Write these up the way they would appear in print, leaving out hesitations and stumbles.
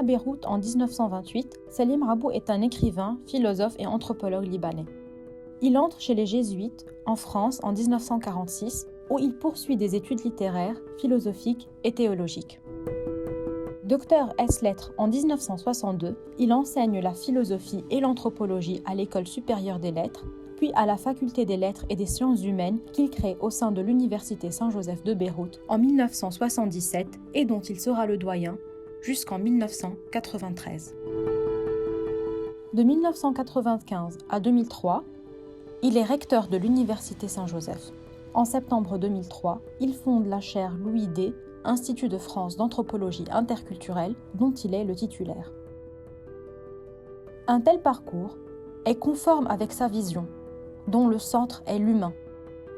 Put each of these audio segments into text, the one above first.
à Beyrouth en 1928, Salim Rabou est un écrivain, philosophe et anthropologue libanais. Il entre chez les Jésuites, en France, en 1946, où il poursuit des études littéraires, philosophiques et théologiques. Docteur ès-lettres en 1962, il enseigne la philosophie et l'anthropologie à l'École supérieure des lettres, puis à la Faculté des lettres et des sciences humaines qu'il crée au sein de l'Université Saint-Joseph de Beyrouth en 1977 et dont il sera le doyen jusqu'en 1993. De 1995 à 2003, il est recteur de l'Université Saint-Joseph. En septembre 2003, il fonde la chaire Louis D, Institut de France d'anthropologie interculturelle, dont il est le titulaire. Un tel parcours est conforme avec sa vision, dont le centre est l'humain.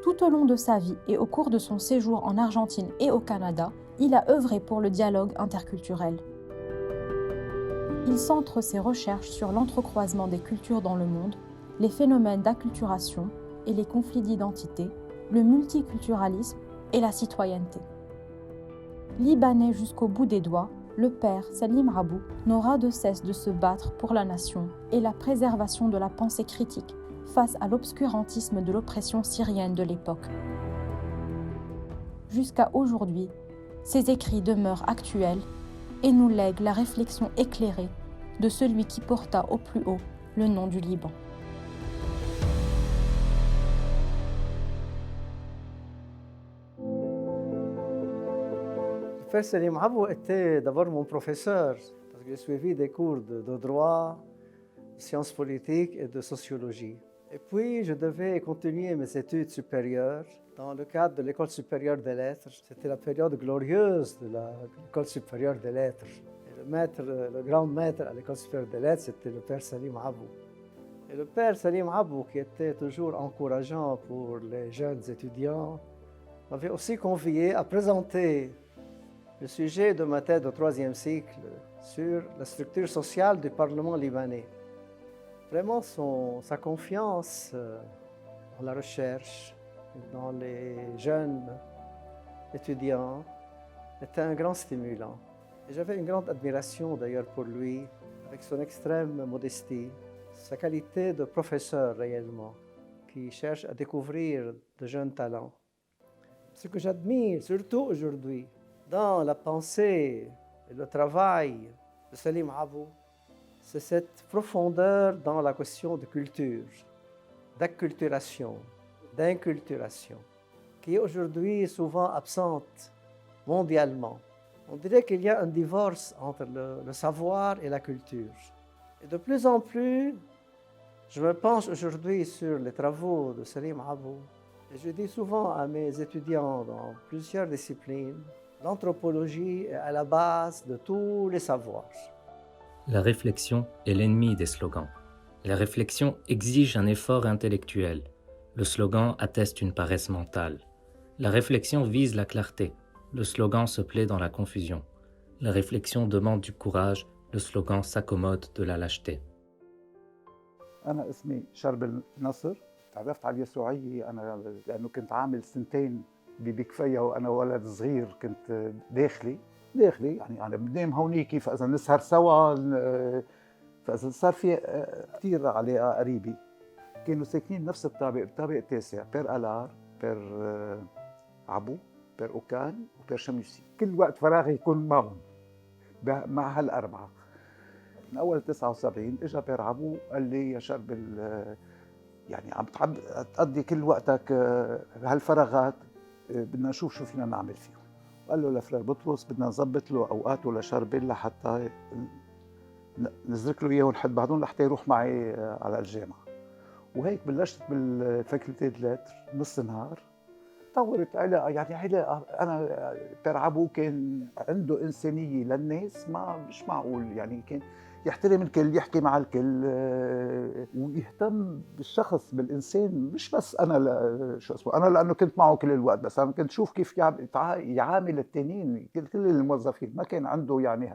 Tout au long de sa vie et au cours de son séjour en Argentine et au Canada, il a œuvré pour le dialogue interculturel. Il centre ses recherches sur l'entrecroisement des cultures dans le monde, les phénomènes d'acculturation et les conflits d'identité, le multiculturalisme et la citoyenneté. Libanais jusqu'au bout des doigts, le père Salim Rabou n'aura de cesse de se battre pour la nation et la préservation de la pensée critique face à l'obscurantisme de l'oppression syrienne de l'époque. Jusqu'à aujourd'hui, ses écrits demeurent actuels et nous lèguent la réflexion éclairée de celui qui porta au plus haut le nom du Liban. Le père Salim Rabou était d'abord mon professeur, parce que j'ai suivi des cours de droit, de sciences politiques et de sociologie. Et puis, je devais continuer mes études supérieures dans le cadre de l'École supérieure des lettres. C'était la période glorieuse de l'École supérieure des lettres. Et le grand maître à l'École supérieure des lettres, c'était le père Salim Rabou. Et le père Salim Rabou, qui était toujours encourageant pour les jeunes étudiants, m'avait aussi convié à présenter le sujet de ma thèse de troisième cycle sur la structure sociale du Parlement libanais. Vraiment, sa confiance dans la recherche, dans les jeunes étudiants, était un grand stimulant. Et j'avais une grande admiration d'ailleurs pour lui, avec son extrême modestie, sa qualité de professeur réellement, qui cherche à découvrir de jeunes talents. Ce que j'admire, surtout aujourd'hui, dans la pensée et le travail de Salim Rabou, c'est cette profondeur dans la question de culture, d'acculturation, d'inculturation, qui est aujourd'hui souvent absente mondialement. On dirait qu'il y a un divorce entre le savoir et la culture. Et de plus en plus, je me penche aujourd'hui sur les travaux de Salim Rabou. Et je dis souvent à mes étudiants dans plusieurs disciplines, l'anthropologie est à la base de tous les savoirs. La réflexion est l'ennemi des slogans. La réflexion exige un effort intellectuel. Le slogan atteste une paresse mentale. La réflexion vise la clarté. Le slogan se plaît dans la confusion. La réflexion demande du courage. Le slogan s'accommode de la lâcheté. أنا اسمي شرب النصر. تعرفت على اليسوعية أنا لأنه كنت عامل سنتين بكفية وأنا ولد صغير كنت داخلي يعني أنا بنام هونيكي فإذا نسهر سوا فإذا صار في كثير علاقة قريبة كانوا ساكنين بنفس الطابق التاسع بير ألار بير عبو بير أوكان وبير شميسي كل وقت فراغي يكون معهم مع هالأربعة. من أول 79 إجا بير عبو قال لي يا شرب يعني عم تقضي كل وقتك بهالفراغات بدنا نشوف شو فينا نعمل فيهم. قال له لفرير بطرس بدنا نظبط له اوقاته لشربين لحتى نزرك له اياهم حد بعضهم لحتى يروح معي على الجامعه. وهيك بلشت بالفاكولتي دلاتر نص نهار. طورت علاقه انا بير عبو كان عنده انسانيه للناس مش معقول يعني كان يحترم الكل يحكي مع الكل ويهتم بالشخص بالإنسان مش بس أنا أنا لأنه كنت معه كل الوقت بس أنا كنت شوف كيف يعامل التانيين كل الموظفين ما كان عنده يعني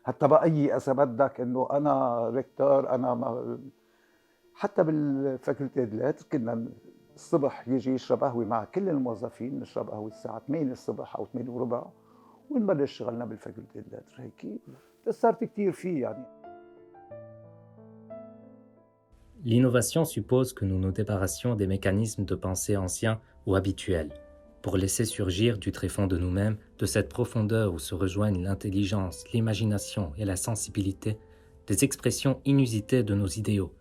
هالطبقية إذا بدك إنه أنا ريكتور أنا حتى بالفاكولتي دلات كنا الصبح يجي يشرب قهوة مع كل الموظفين نشرب قهوة الساعة 8 الصبح أو 8 وربع ونبلش شغلنا بالفاكولتي دلات هيك تأثرت كثير فيه يعني. L'innovation suppose que nous nous débarrassions des mécanismes de pensée anciens ou habituels, pour laisser surgir du tréfonds de nous-mêmes, de cette profondeur où se rejoignent l'intelligence, l'imagination et la sensibilité, des expressions inusitées de nos idéaux,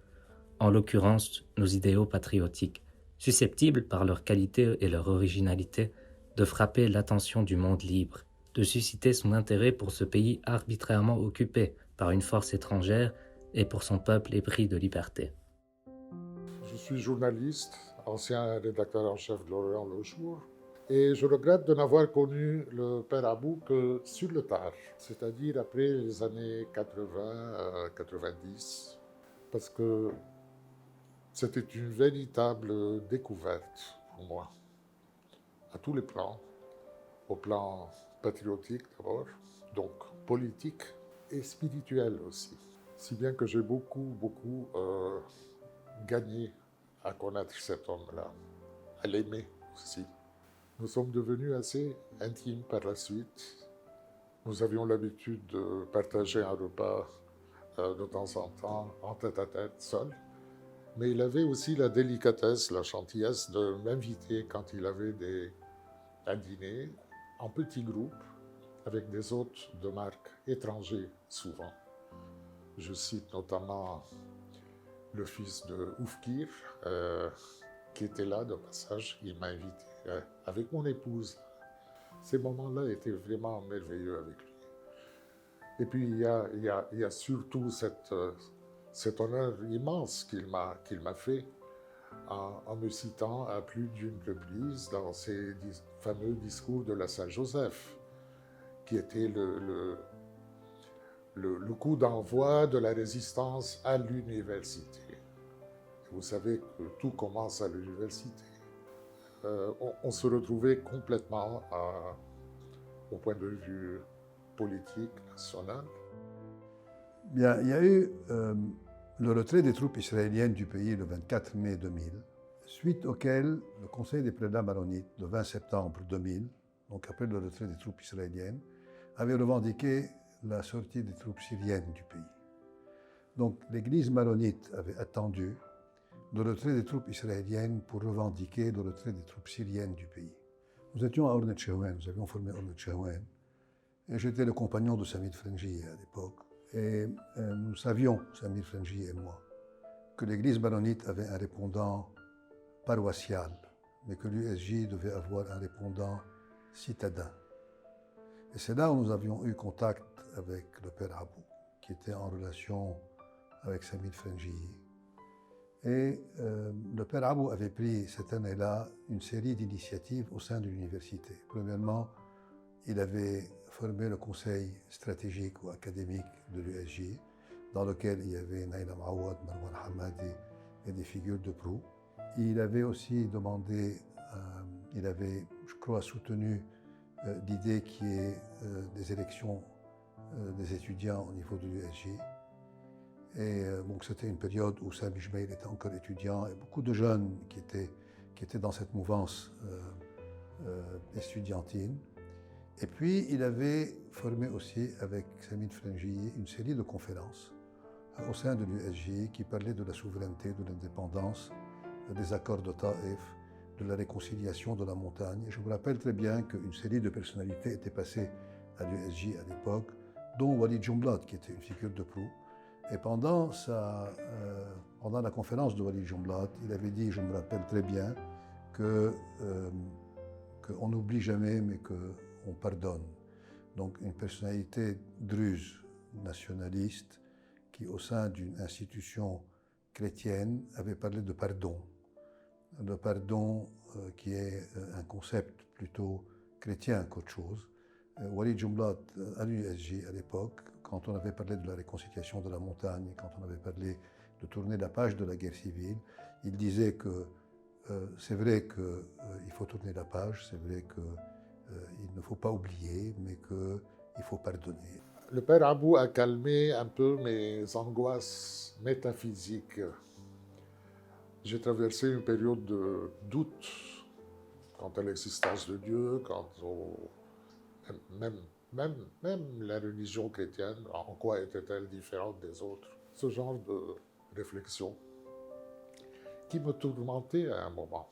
en l'occurrence nos idéaux patriotiques, susceptibles par leur qualité et leur originalité de frapper l'attention du monde libre, de susciter son intérêt pour ce pays arbitrairement occupé par une force étrangère et pour son peuple épris de liberté. Je suis journaliste, ancien rédacteur en chef de l'Orient le jour, et je regrette de n'avoir connu le père Abou que sur le tard, c'est-à-dire après les années 80-90, parce que c'était une véritable découverte pour moi, à tous les plans, au plan patriotique d'abord, donc politique et spirituel aussi. Si bien que j'ai beaucoup gagné à connaître cet homme-là, à l'aimer aussi. Nous sommes devenus assez intimes par la suite. Nous avions l'habitude de partager un repas de temps en temps, en tête-à-tête, seul. Mais il avait aussi la délicatesse, la gentillesse de m'inviter quand il avait un dîner en petits groupes avec des hôtes de marque étrangers souvent. Je cite notamment le fils de Oufkir, qui était là de passage. Il m'a invité avec mon épouse. Ces moments-là étaient vraiment merveilleux avec lui. Et puis il y a surtout cet honneur immense qu'il m'a fait en me citant à plus d'une reprise dans ses fameux discours de la Saint-Joseph, qui était le coup d'envoi de la résistance à l'université. Et vous savez que tout commence à l'université. On se retrouvait complètement au point de vue politique, national. Bien, il y a eu le retrait des troupes israéliennes du pays le 24 mai 2000, suite auquel le Conseil des prélats maronites, le 20 septembre 2000, donc après le retrait des troupes israéliennes, avait revendiqué la sortie des troupes syriennes du pays. Donc l'Église maronite avait attendu le retrait des troupes israéliennes pour revendiquer le retrait des troupes syriennes du pays. Nous étions à Ornat Shawen, nous avions formé Ornat Shawen, et j'étais le compagnon de Samir Frenji à l'époque. Et nous savions, Samir Frenji et moi, que l'Église maronite avait un répondant paroissial, mais que l'USJ devait avoir un répondant citadin. Et c'est là où nous avions eu contact avec le père Abou, qui était en relation avec Samir Frenji. Et le père Abou avait pris cette année-là une série d'initiatives au sein de l'université. Premièrement, il avait formé le conseil stratégique ou académique de l'USJ, dans lequel il y avait Naïla Maouad, Marwan Hamadi et des figures de proue. Il avait aussi demandé, il avait, je crois, soutenu l'idée qu'il y ait des élections des étudiants au niveau de l'USJ. Et donc c'était une période où Sami Jmeil était encore étudiant et beaucoup de jeunes qui étaient dans cette mouvance estudiantine. Et puis il avait formé aussi avec Samir Frenji une série de conférences au sein de l'USJ qui parlaient de la souveraineté, de l'indépendance, des accords de Taïf, de la réconciliation de la montagne. Et je me rappelle très bien qu'une série de personnalités étaient passées à l'USJ à l'époque, dont Walid Jumblat, qui était une figure de proue. Et pendant la conférence de Walid Jumblat, il avait dit, je me rappelle très bien, qu'on n'oublie jamais, mais qu'on pardonne. Donc une personnalité druze, nationaliste, qui au sein d'une institution chrétienne avait parlé de pardon. Le pardon qui est un concept plutôt chrétien qu'autre chose. Walid Jumblat à l'USJ à l'époque, quand on avait parlé de la réconciliation de la montagne, quand on avait parlé de tourner la page de la guerre civile, il disait que c'est vrai qu'il faut tourner la page, c'est vrai qu'il ne faut pas oublier, mais qu'il faut pardonner. Le père Abou a calmé un peu mes angoisses métaphysiques. J'ai traversé une période de doute quant à l'existence de Dieu, même Même la religion chrétienne, en quoi était-elle différente des autres? Ce genre de réflexion qui me tourmentait à un moment.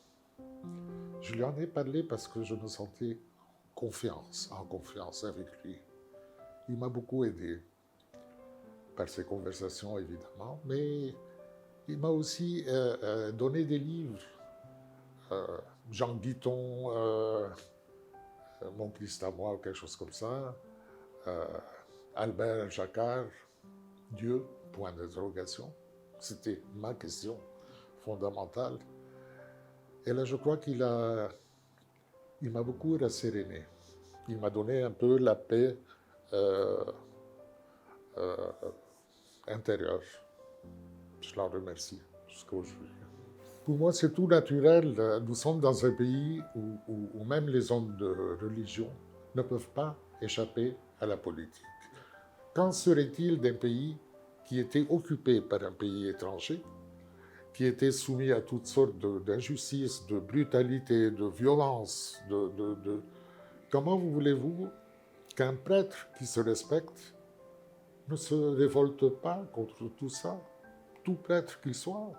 Je lui en ai parlé parce que je me sentais en confiance avec lui. Il m'a beaucoup aidé par ses conversations, évidemment, mais il m'a aussi donné des livres. Jean Guiton, Mon Christ à moi, ou quelque chose comme ça. Albert Jacquard, Dieu, point d'interrogation. C'était ma question fondamentale. Et là, je crois qu'il m'a beaucoup rasséréné. Il m'a donné un peu la paix intérieure. Je l'en remercie jusqu'à aujourd'hui. Pour moi, c'est tout naturel. Nous sommes dans un pays où même les hommes de religion ne peuvent pas échapper à la politique. Qu'en serait-il d'un pays qui était occupé par un pays étranger, qui était soumis à toutes sortes d'injustices, de brutalité, de violence, Comment voulez-vous qu'un prêtre qui se respecte ne se révolte pas contre tout ça, tout prêtre qu'il soit?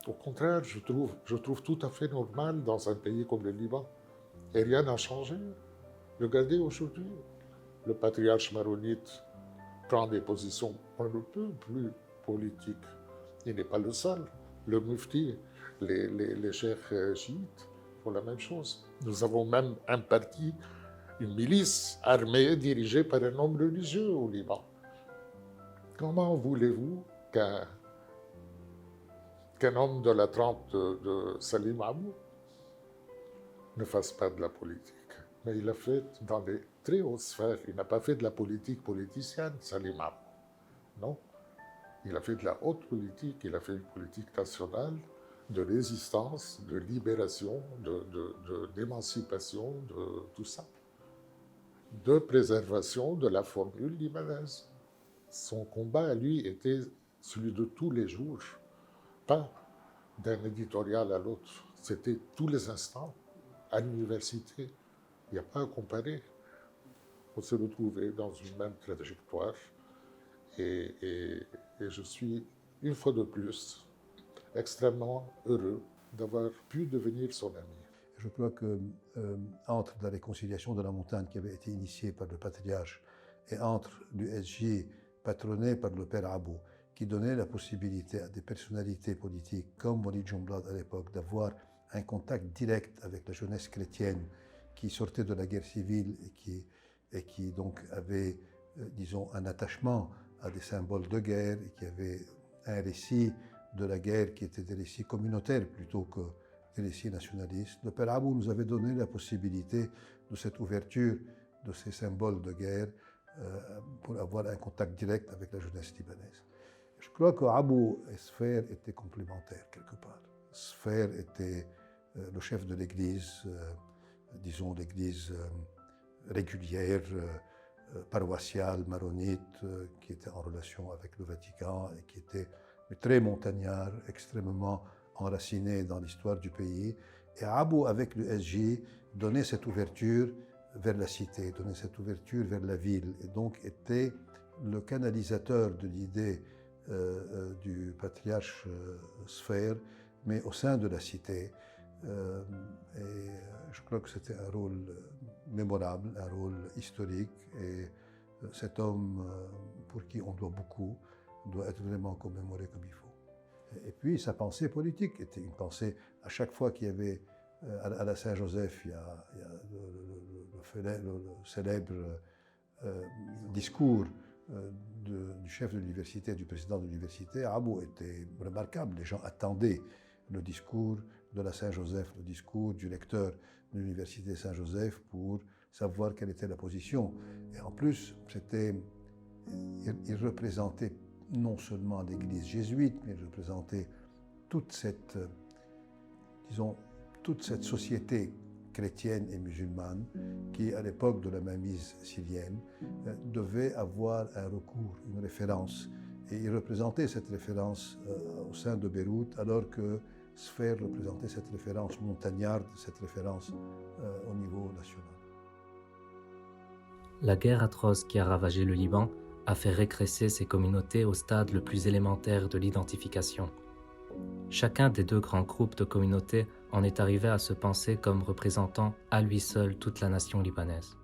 Au contraire, je trouve tout à fait normal dans un pays comme le Liban. Et rien n'a changé. Regardez aujourd'hui, le patriarche maronite prend des positions un peu plus politiques. Il n'est pas le seul. Le mufti, les cheikhs chiites font la même chose. Nous avons même un parti, une milice armée dirigée par un homme religieux au Liban. Comment voulez-vous qu'un homme de la trempe de Salim Abou ne fasse pas de la politique? Mais il l'a fait dans des très hautes sphères. Il n'a pas fait de la politique politicienne, Salim Abou. Non. Il a fait de la haute politique, il a fait une politique nationale de résistance, de libération, d'émancipation, de tout ça. De préservation de la formule libanaise. Son combat à lui était celui de tous les jours, pas d'un éditorial à l'autre. C'était tous les instants, à l'université. Il n'y a pas à comparer. On s'est retrouvés dans une même trajectoire. Et je suis, une fois de plus, extrêmement heureux d'avoir pu devenir son ami. Je crois que entre la réconciliation de la montagne qui avait été initiée par le patriarche et entre l'USJ patronné par le père Abou, qui donnait la possibilité à des personnalités politiques comme Walid Jumblat à l'époque d'avoir un contact direct avec la jeunesse chrétienne qui sortait de la guerre civile et qui donc avait, disons, un attachement à des symboles de guerre et qui avait un récit de la guerre qui était des récits communautaires plutôt que des récits nationalistes. Le père Abou nous avait donné la possibilité de cette ouverture de ces symboles de guerre pour avoir un contact direct avec la jeunesse libanaise. Je crois que Abou et Sfer étaient complémentaires quelque part. Sfer était le chef de l'église, disons l'église régulière, paroissiale, maronite, qui était en relation avec le Vatican et qui était très montagnard, extrêmement enraciné dans l'histoire du pays. Et Abou, avec l'USJ, donnait cette ouverture vers la cité, donnait cette ouverture vers la ville, et donc était le canalisateur de l'idée du patriarche Sfer, mais au sein de la cité. Et je crois que c'était un rôle mémorable, un rôle historique, et cet homme pour qui on doit beaucoup doit être vraiment commémoré comme il faut. Et puis sa pensée politique était une pensée, à chaque fois qu'il y avait à la Saint-Joseph, il y a le célèbre discours du chef de l'université, du président de l'université. Abou était remarquable, les gens attendaient le discours de la Saint-Joseph, le discours du recteur de l'université Saint-Joseph pour savoir quelle était la position. Et en plus, il représentait non seulement l'église jésuite, mais il représentait toute cette, toute cette société chrétienne et musulmane qui, à l'époque de la mainmise syrienne, devait avoir un recours, une référence. Et il représentait cette référence au sein de Beyrouth, alors que Sfer représentait cette référence montagnarde, cette référence au niveau national. La guerre atroce qui a ravagé le Liban a fait régresser ces communautés au stade le plus élémentaire de l'identification. Chacun des deux grands groupes de communautés en est arrivé à se penser comme représentant à lui seul toute la nation libanaise.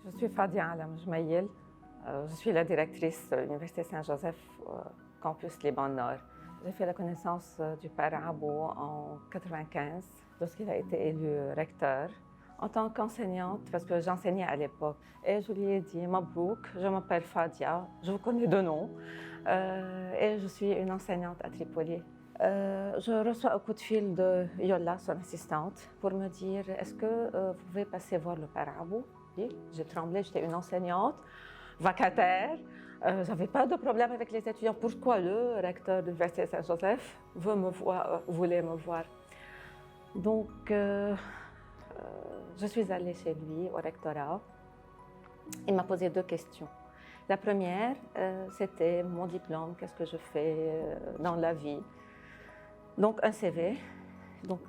Je suis Fadia Alam Jmaïl. Je suis la directrice de l'Université Saint-Joseph, campus Liban Nord. J'ai fait la connaissance du père Abou en 1995, lorsqu'il a été élu recteur. En tant qu'enseignante, parce que j'enseignais à l'époque, et je lui ai dit « Mabrouk, je m'appelle Fadia, je vous connais de nom, et je suis une enseignante à Tripoli. » Je reçois un coup de fil de Yola, son assistante, pour me dire « Est-ce que vous pouvez passer voir le père Abou ?» J'ai tremblé, j'étais une enseignante, vacataire, je n'avais pas de problème avec les étudiants. Pourquoi le recteur de l'Université Saint-Joseph voulait me voir? Donc, je suis allée chez lui au rectorat. Il m'a posé 2 questions. La première, c'était mon diplôme, qu'est-ce que je fais dans la vie. Donc, un CV. Donc,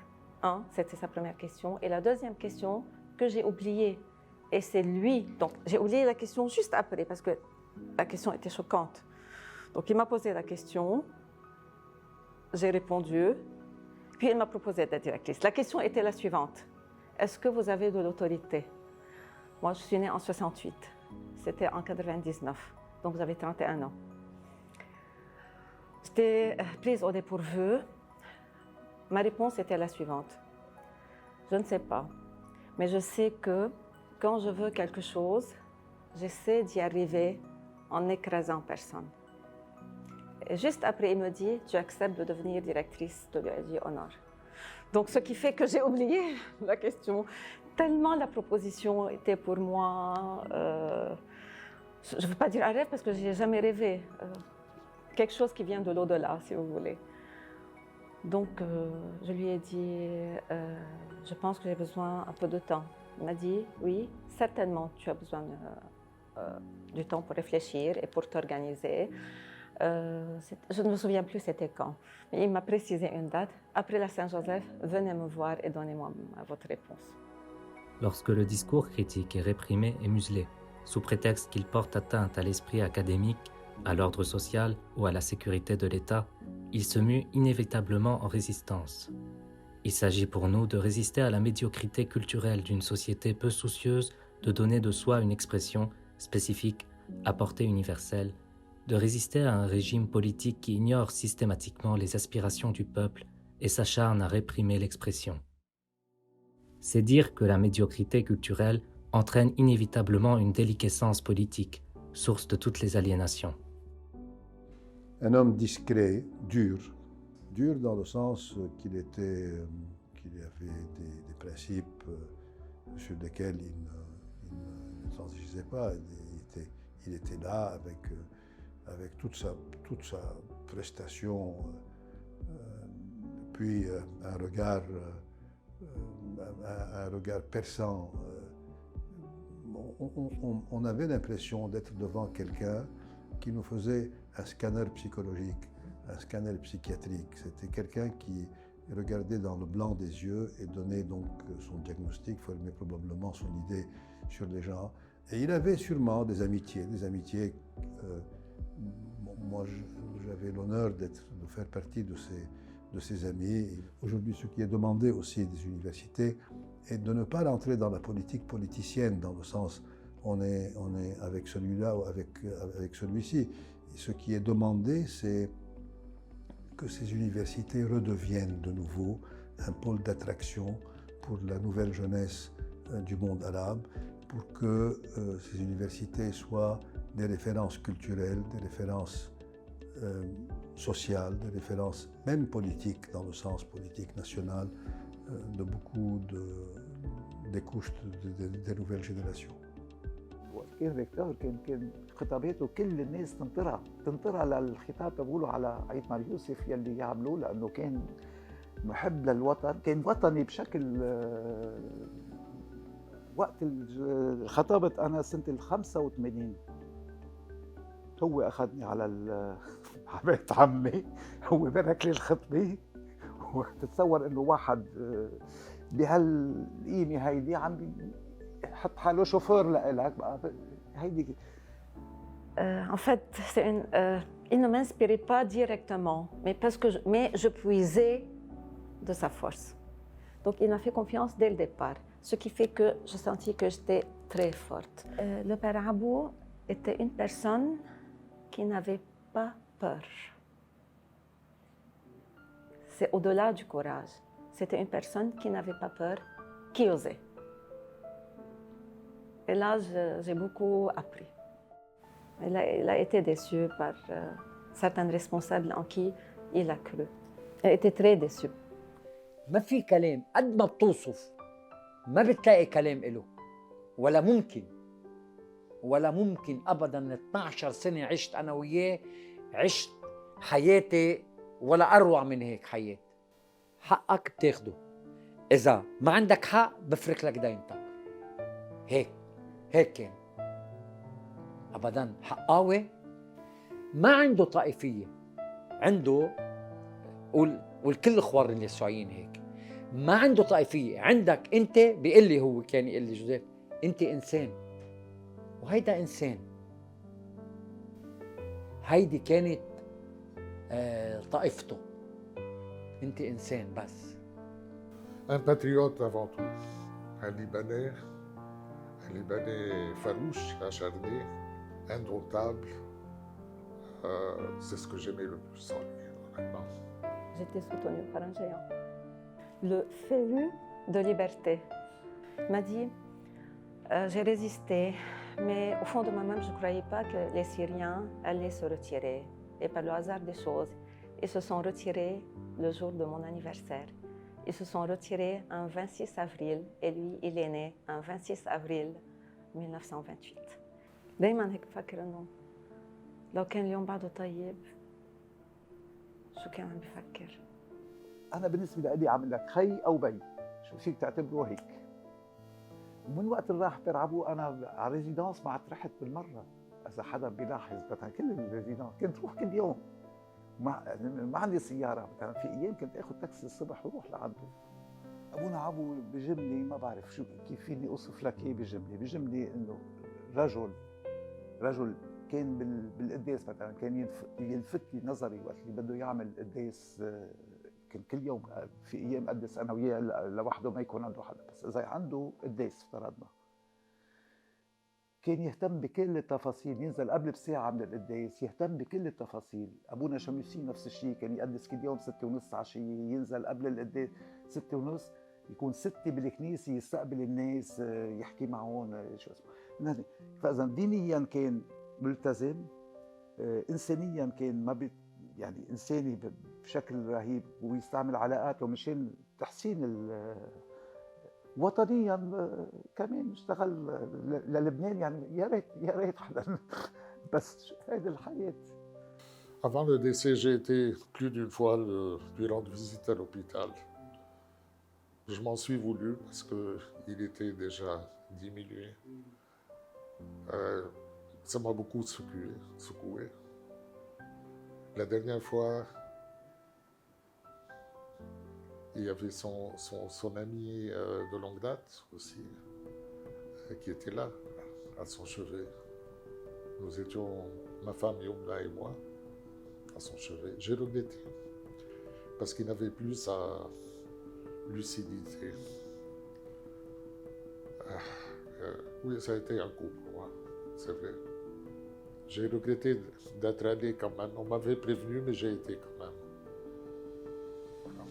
c'était sa première question. Et la deuxième question que j'ai oubliée, et c'est lui. Donc, j'ai oublié la question juste après parce que la question était choquante. Donc, il m'a posé la question, j'ai répondu, puis il m'a proposé d'être directrice. La question était la suivante. Est-ce que vous avez de l'autorité? Moi, je suis née en 68. C'était en 99. Donc, j'avais 31 ans. J'étais prise au dépourvu. Ma réponse était la suivante. Je ne sais pas, mais je sais que quand je veux quelque chose, j'essaie d'y arriver en n'écrasant personne. Et juste après, il me dit, tu acceptes de devenir directrice de l'USJ Honor. Donc, ce qui fait que j'ai oublié la question, tellement la proposition était pour moi, je ne veux pas dire un rêve parce que je n'ai jamais rêvé, quelque chose qui vient de l'au-delà, si vous voulez. Donc, je lui ai dit, je pense que j'ai besoin un peu de temps. Il m'a dit, oui, certainement, tu as besoin du temps pour réfléchir et pour t'organiser. Je ne me souviens plus c'était quand, mais il m'a précisé une date. Après la Saint-Joseph, venez me voir et donnez-moi votre réponse. Lorsque le discours critique est réprimé et muselé, sous prétexte qu'il porte atteinte à l'esprit académique, à l'ordre social ou à la sécurité de l'État, il se mue inévitablement en résistance. Il s'agit pour nous de résister à la médiocrité culturelle d'une société peu soucieuse de donner de soi une expression spécifique, à portée universelle, de résister à un régime politique qui ignore systématiquement les aspirations du peuple et s'acharne à réprimer l'expression. C'est dire que la médiocrité culturelle entraîne inévitablement une déliquescence politique, source de toutes les aliénations. Un homme discret, dur dans le sens qu'il avait des principes sur lesquels il ne transigeait pas. Il était là avec toute sa prestation, puis un regard perçant. On avait l'impression d'être devant quelqu'un qui nous faisait un scanner psychologique, un scanner psychiatrique. C'était quelqu'un qui regardait dans le blanc des yeux et donnait donc son diagnostic, formait probablement son idée sur les gens. Et il avait sûrement des amitiés. Moi, j'avais l'honneur de faire partie de ses amis. Aujourd'hui, ce qui est demandé aussi des universités est de ne pas rentrer dans la politique politicienne, dans le sens on est avec celui-là ou avec celui-ci. Ce qui est demandé, c'est que ces universités redeviennent de nouveau un pôle d'attraction pour la nouvelle jeunesse du monde arabe, pour que ces universités soient des références culturelles, des références sociales, des références même politiques, dans le sens politique national, de beaucoup des couches des nouvelles générations. كان ريكتور كان خطاباته كل الناس تنطرها للخطاب تبعوله على عيد مار يوسف يلي يعملوه، لانه كان محب للوطن، كان وطني بشكل. وقت خطبت انا سنه 85 هو اخذني على بيت عمي، هو بارك لي الخطبه. وتتصور انه واحد بهالقيمه هيدي عم حط حاله شوفور لإلك بقى هيدي. En fait, il ne m'inspirait pas directement, mais je puisais de sa force. Donc il m'a fait confiance dès le départ, ce qui fait que je sentis que j'étais très forte. Le père Abou était une personne qui n'avait pas peur. C'est au-delà du courage. C'était une personne qui n'avait pas peur, qui osait. Et là, j'ai beaucoup appris. Il a été déçu par certains responsables en qui il a cru. Il était très déçu. ما في كلام قد ما بتوصف ما بتلاقي كلام إله ولا ممكن أبداً 12 سنة عشت أنا وياه عشت حياتي ولا أروع من هيك حياة. حقك بتاخده، إذا ما عندك حق بفرك لك دايمتك. هيك كان أبداً حقاوي، ما عنده طائفية، عنده والكل اخوار اليسوعيين هيك، ما عنده طائفيه. عندك انت بيقول لي، هو كان يقول لي جوزيف انت انسان وهيدا انسان. هيدي كانت طائفته، انت انسان بس. Un patriote avant tout, un Libanais farouche, acharné, indomptable. C'est ce que j'aimais le plus en lui, honnêtement. J'étais soutenue par un géant. Le féru de liberté m'a dit j'ai résisté, mais au fond de moi-même, je ne croyais pas que les Syriens allaient se retirer. Et par le hasard des choses, ils se sont retirés le jour de mon anniversaire. Ils se sont retirés un 26 avril, et lui, il est né un 26 avril 1928. دايما هيك بفكر انه لو كان اليوم بعده طيب شو كان عم بفكر؟ أنا بالنسبة لي عامل لك خي أو بي، شو فيك تعتبره هيك. ومن وقت اللي راح بيرعبو أنا على ريزيدانس ما عاد رحت بالمرة. إذا حدا بيلاحظ مثلا كل الريزيدانس كنت روح كل يوم. ما عندي سيارة، مثلا في أيام كنت آخذ تاكسي الصبح وروح لعنده. أبونا عبو بجملة ما بعرف شو كيف فيني أوصف لك إيه بجملة إنه رجل كان بالقداس مثلا كان يلفت لي نظري وقت اللي بده يعمل قداس. كان كل يوم في ايام قدس انا وياه لوحده ما يكون عنده حدا، بس اذا عنده قداس افترضنا كان يهتم بكل التفاصيل، ينزل قبل بساعه من القداس يهتم بكل التفاصيل. ابونا شميسي نفس الشيء، كان يقدس كل يوم 6:30 عشيه، ينزل قبل القداس 6:30 يكون 6 بالكنيسه يستقبل الناس يحكي معهم شو اسمه. فاذا دينيا كان ملتزم، انسانيا كان ما يعني انساني بشكل رهيب، ويستعمل علاقاته مشان تحسين وطنيا كمان اشتغل للبنان. يعني يا ريت حدا بس هيدي الحياه. Avant le décès, j'ai été plus d'une fois lui rendre visite à l'hôpital. Je m'en suis voulu parce qu'il était déjà diminué. Ça m'a beaucoup secoué. La dernière fois, il y avait son ami de longue date aussi, qui était là, à son chevet. Nous étions, ma femme Yomla et moi, à son chevet. J'ai regretté, parce qu'il n'avait plus sa lucidité. Oui, ça a été un coup pour moi, c'est vrai. J'ai regretté d'être allé quand même. On m'avait prévenu, mais j'ai été quand même. Voilà.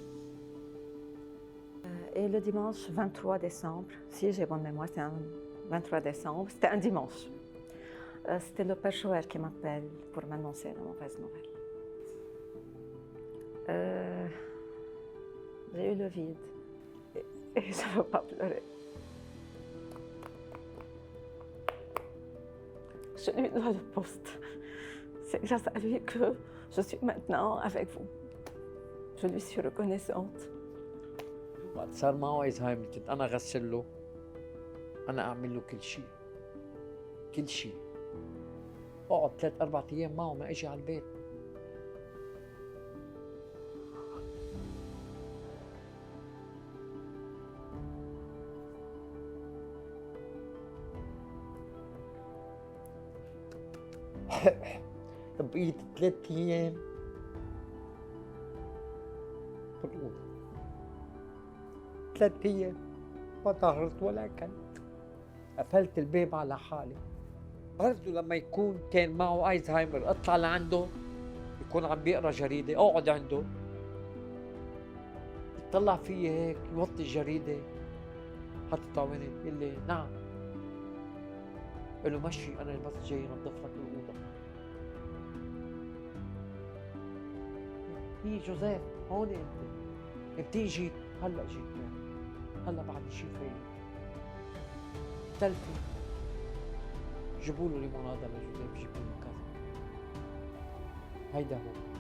Et le dimanche 23 décembre, si j'ai bonne mémoire, c'était un 23 décembre, c'était un dimanche. C'était le père Chouer qui m'appelle pour m'annoncer la mauvaise nouvelle. J'ai eu le vide et je ne veux pas pleurer. Je lui dois le poste. C'est grâce à lui que je suis maintenant avec vous. Je lui suis reconnaissante. وقت صار معه الزهايمر كنت انا اغسل له، انا اعمل له كل شيء. اقعد 3-4 ايام معه ما اجي على البيت. بقيت 3 أيام بالأوضة، 3 أيام ما طهرت ولا أكلت، قفلت الباب على حالي. برضه لما يكون كان معه ألزهايمر أطلع لعنده يكون عم بيقرا جريدة، أقعد عنده يطلع فيي هيك يوطي الجريدة حطت عويني يقول لي نعم. قال له مشي أنا بس جاي نظف لك الأوضة. هي جوزيف هون أنت جيت؟ هلا جيت يعني. هلا بعد شي فايق تلفي جيبوا له ليموناده لجوزيف، جيبوا له كذا. هيدا هو.